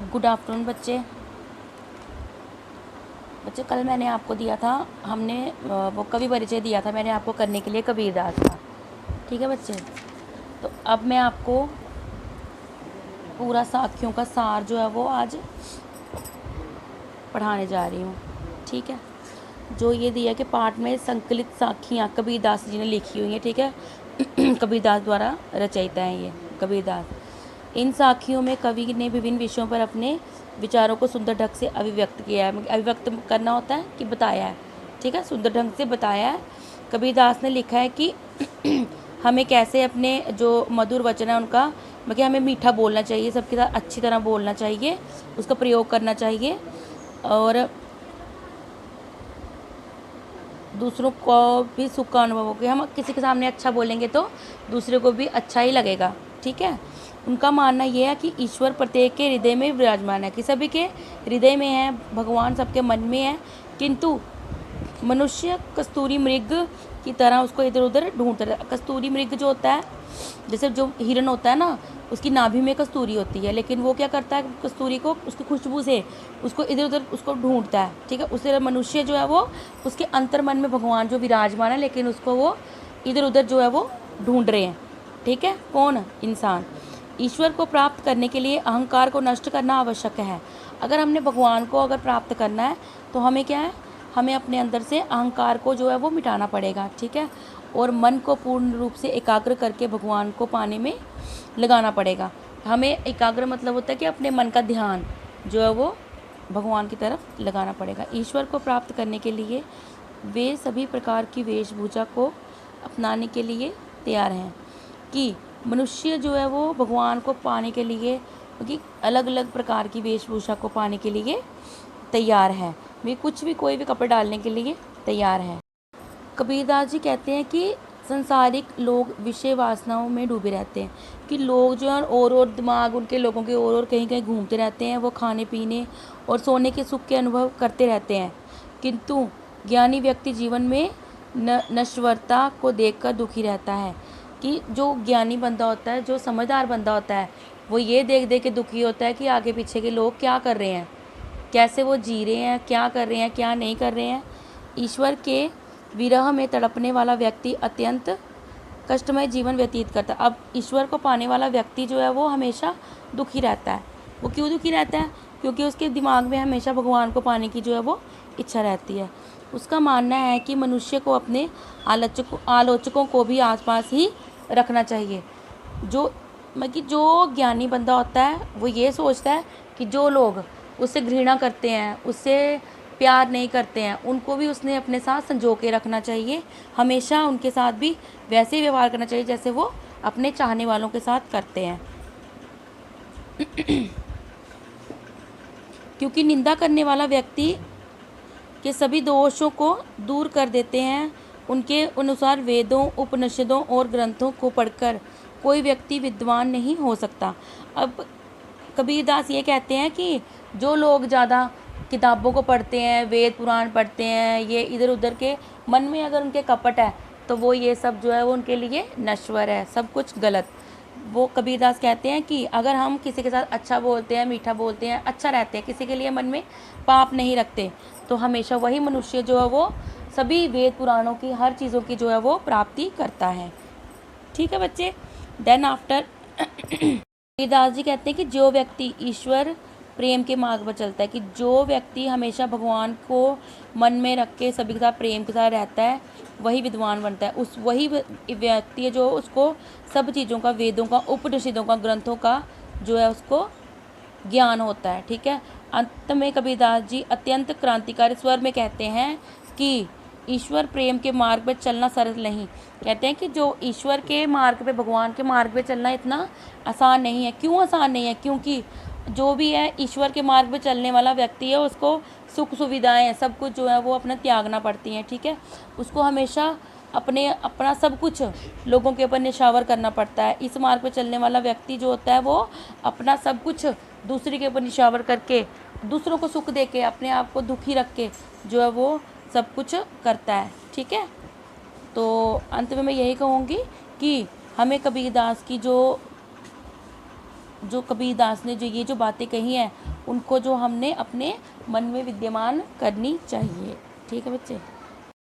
Good afternoon बच्चे। कल मैंने आपको दिया था, हमने वो कवि परिचय दिया था मैंने आपको करने के लिए कबीरदास का। ठीक है बच्चे, तो अब मैं आपको पूरा साखियों का सार जो है वो आज पढ़ाने जा रही हूँ। ठीक है, जो ये दिया कि पाठ में संकलित साखियाँ कबीरदास जी ने लिखी हुई हैं। ठीक है कबीरदास द्वारा रचयिता हैं ये कबीरदास। इन साखियों में कवि ने विभिन्न विषयों पर अपने विचारों को सुंदर ढंग से अभिव्यक्त किया है। अभिव्यक्त करना होता है कि बताया है। ठीक है, सुंदर ढंग से बताया है। कबीरदास ने लिखा है कि हमें कैसे अपने जो मधुर वचन है उनका, मतलब हमें मीठा बोलना चाहिए, सबके साथ अच्छी तरह बोलना चाहिए, उसका प्रयोग करना चाहिए और दूसरों को भी सुख का अनुभव हो कि हम किसी के सामने अच्छा बोलेंगे तो दूसरे को भी अच्छा ही लगेगा। ठीक है, उनका मानना यह है कि ईश्वर प्रत्येक के हृदय में विराजमान है, कि सभी के हृदय में है, भगवान सबके मन में है, किंतु मनुष्य कस्तूरी मृग की तरह उसको इधर उधर ढूंढता रहता है। कस्तूरी मृग जो होता है, जैसे जो हिरन होता है ना, उसकी नाभि में कस्तूरी होती है, लेकिन वो क्या करता है, कस्तूरी को उसकी खुशबू से उसको इधर उधर उसको ढूंढता है। ठीक है, उससे मनुष्य जो है वो उसके अंतर मन में भगवान जो विराजमान है, लेकिन उसको वो इधर उधर जो है वो ढूंढ रहे हैं। ठीक है, कौन? इंसान। ईश्वर को प्राप्त करने के लिए अहंकार को नष्ट करना आवश्यक है। अगर हमने भगवान को अगर प्राप्त करना है तो हमें क्या है, हमें अपने अंदर से अहंकार को जो है वो मिटाना पड़ेगा। ठीक है, और मन को पूर्ण रूप से एकाग्र करके भगवान को पाने में लगाना पड़ेगा। हमें एकाग्र मतलब होता है कि अपने मन का ध्यान जो है वो भगवान की तरफ लगाना पड़ेगा। ईश्वर को प्राप्त करने के लिए वे सभी प्रकार की वेशभूषा को अपनाने के लिए तैयार हैं। कि मनुष्य जो है वो भगवान को पाने के लिए, क्योंकि अलग अलग प्रकार की वेशभूषा को पाने के लिए तैयार है, वे कुछ भी कोई भी कपड़े डालने के लिए तैयार है। कबीरदास जी कहते हैं कि संसारिक लोग विषय वासनाओं में डूबे रहते हैं, कि लोग जो है और दिमाग उनके लोगों के और कहीं कहीं घूमते रहते हैं, वो खाने पीने और सोने के सुख के अनुभव करते रहते हैं, किंतु ज्ञानी व्यक्ति जीवन में नश्वरता को देखकर दुखी रहता है। कि जो ज्ञानी बंदा होता है, जो समझदार बंदा होता है, वो ये देख देख के दुखी होता है कि आगे पीछे के लोग क्या कर रहे हैं, कैसे वो जी रहे हैं, क्या कर रहे हैं, क्या नहीं कर रहे हैं। ईश्वर के विरह में तड़पने वाला व्यक्ति अत्यंत कष्टमय जीवन व्यतीत करता है। अब ईश्वर को पाने वाला व्यक्ति जो है वो हमेशा दुखी रहता है। वो क्यों दुखी रहता है? क्योंकि उसके दिमाग में हमेशा भगवान को पाने की जो है वो इच्छा रहती है। उसका मानना है कि मनुष्य को अपने आलोचकों को भी आसपास ही रखना चाहिए। जो ज्ञानी बंदा होता है वो ये सोचता है कि जो लोग उससे घृणा करते हैं, उससे प्यार नहीं करते हैं, उनको भी उसने अपने साथ संजो के रखना चाहिए। हमेशा उनके साथ भी वैसे ही व्यवहार करना चाहिए जैसे वो अपने चाहने वालों के साथ करते हैं। क्योंकि निंदा करने वाला व्यक्ति के सभी दोषों को दूर कर देते हैं। उनके अनुसार वेदों, उपनिषदों और ग्रंथों को पढ़कर कोई व्यक्ति विद्वान नहीं हो सकता। अब कबीरदास ये कहते हैं कि जो लोग ज़्यादा किताबों को पढ़ते हैं, वेद पुराण पढ़ते हैं, ये इधर उधर के मन में अगर उनके कपट है तो वो ये सब जो है वो उनके लिए नश्वर है, सब कुछ गलत। वो कबीरदास कहते हैं कि अगर हम किसी के साथ अच्छा बोलते हैं, मीठा बोलते हैं, अच्छा रहते हैं, किसी के लिए मन में पाप नहीं रखते, तो हमेशा वही मनुष्य जो है वो सभी वेद पुराणों की हर चीज़ों की जो है वो प्राप्ति करता है। ठीक है बच्चे। देन आफ्टर कबीरदास जी कहते हैं कि जो व्यक्ति ईश्वर प्रेम के मार्ग पर चलता है, कि जो व्यक्ति हमेशा भगवान को मन में रख के सभी के साथ प्रेम के साथ रहता है, वही विद्वान बनता है। वही व्यक्ति है जो उसको सब चीज़ों का, वेदों का, उपनिषदों का, ग्रंथों का जो है उसको ज्ञान होता है। ठीक है। अंत में कबीरदास जी अत्यंत क्रांतिकारी स्वर में कहते हैं कि ईश्वर प्रेम के मार्ग पर चलना सरल नहीं। कहते हैं कि जो ईश्वर के मार्ग पे, भगवान के मार्ग पे चलना इतना आसान नहीं है। क्यों आसान नहीं है? क्योंकि जो भी है ईश्वर के मार्ग पे चलने वाला व्यक्ति है, उसको सुख सुविधाएं सब कुछ जो है वो अपना त्यागना पड़ती हैं। ठीक है, उसको हमेशा अपना सब कुछ लोगों के ऊपर निछावर करना पड़ता है। इस मार्ग पे चलने वाला व्यक्ति जो होता है वो अपना सब कुछ दूसरे के ऊपर निछावर करके, दूसरों को सुख दे के, अपने आप को दुखी रख के जो है वो सब कुछ करता है। ठीक है, तो अंत में मैं यही कहूँगी कि हमें कबीरदास की जो जो कबीरदास ने जो ये जो बातें कही हैं उनको जो हमने अपने मन में विद्यमान करनी चाहिए। ठीक है बच्चे।